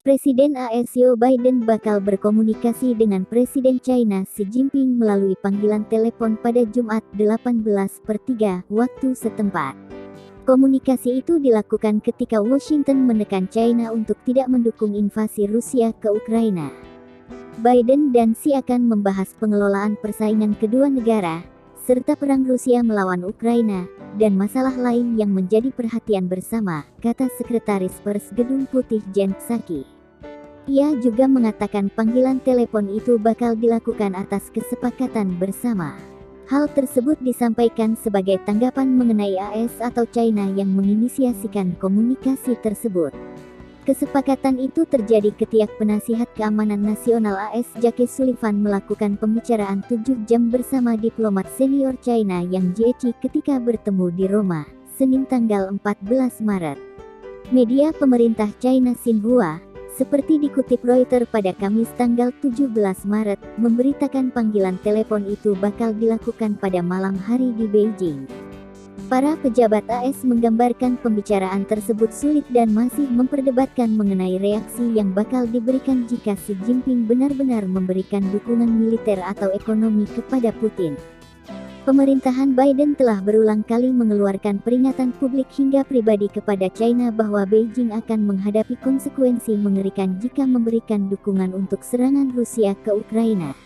Presiden AS Joe Biden bakal berkomunikasi dengan Presiden China Xi Jinping melalui panggilan telepon pada Jumat 18/3 waktu setempat. Komunikasi itu dilakukan ketika Washington menekan China untuk tidak mendukung invasi Rusia ke Ukraina. Biden dan Xi akan membahas pengelolaan persaingan kedua negara, serta perang Rusia melawan Ukraina, dan masalah lain yang menjadi perhatian bersama, kata Sekretaris Pers Gedung Putih Jen Psaki. Ia juga mengatakan panggilan telepon itu bakal dilakukan atas kesepakatan bersama. Hal tersebut disampaikan sebagai tanggapan mengenai AS atau China yang menginisiasikan komunikasi tersebut. Kesepakatan itu terjadi ketika Penasihat Keamanan Nasional AS Jake Sullivan melakukan pembicaraan 7 jam bersama diplomat senior China Yang Jiechi ketika bertemu di Roma, Senin tanggal 14 Maret. Media pemerintah China Xinhua, seperti dikutip Reuters pada Kamis tanggal 17 Maret, memberitakan panggilan telepon itu bakal dilakukan pada malam hari di Beijing. Para pejabat AS menggambarkan pembicaraan tersebut sulit dan masih memperdebatkan mengenai reaksi yang bakal diberikan jika Xi Jinping benar-benar memberikan dukungan militer atau ekonomi kepada Putin. Pemerintahan Biden telah berulang kali mengeluarkan peringatan publik hingga pribadi kepada China bahwa Beijing akan menghadapi konsekuensi mengerikan jika memberikan dukungan untuk serangan Rusia ke Ukraina.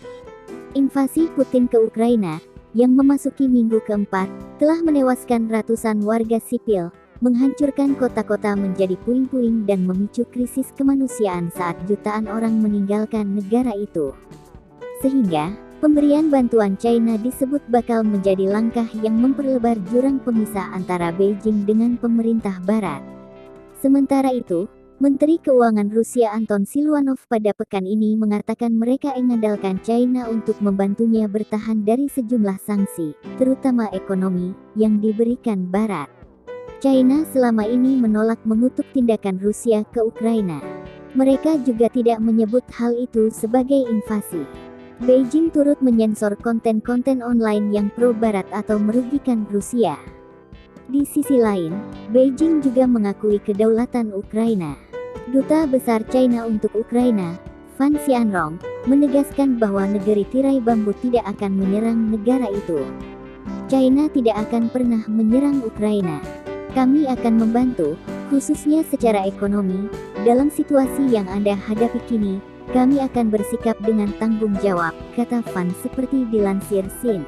Invasi Putin ke Ukraina, yang memasuki minggu keempat, telah menewaskan ratusan warga sipil, menghancurkan kota-kota menjadi puing-puing dan memicu krisis kemanusiaan saat jutaan orang meninggalkan negara itu. Sehingga, pemberian bantuan China disebut bakal menjadi langkah yang memperlebar jurang pemisah antara Beijing dengan pemerintah Barat. Sementara itu, Menteri Keuangan Rusia Anton Siluanov pada pekan ini mengatakan mereka mengandalkan China untuk membantunya bertahan dari sejumlah sanksi, terutama ekonomi, yang diberikan Barat. China selama ini menolak mengutuk tindakan Rusia ke Ukraina. Mereka juga tidak menyebut hal itu sebagai invasi. Beijing turut menyensor konten-konten online yang pro-Barat atau merugikan Rusia. Di sisi lain, Beijing juga mengakui kedaulatan Ukraina. Duta Besar China untuk Ukraina, Fan Xianrong, menegaskan bahwa negeri tirai bambu tidak akan menyerang negara itu. China tidak akan pernah menyerang Ukraina. Kami akan membantu, khususnya secara ekonomi, dalam situasi yang Anda hadapi kini. Kami akan bersikap dengan tanggung jawab, kata Fan seperti dilansir Sin.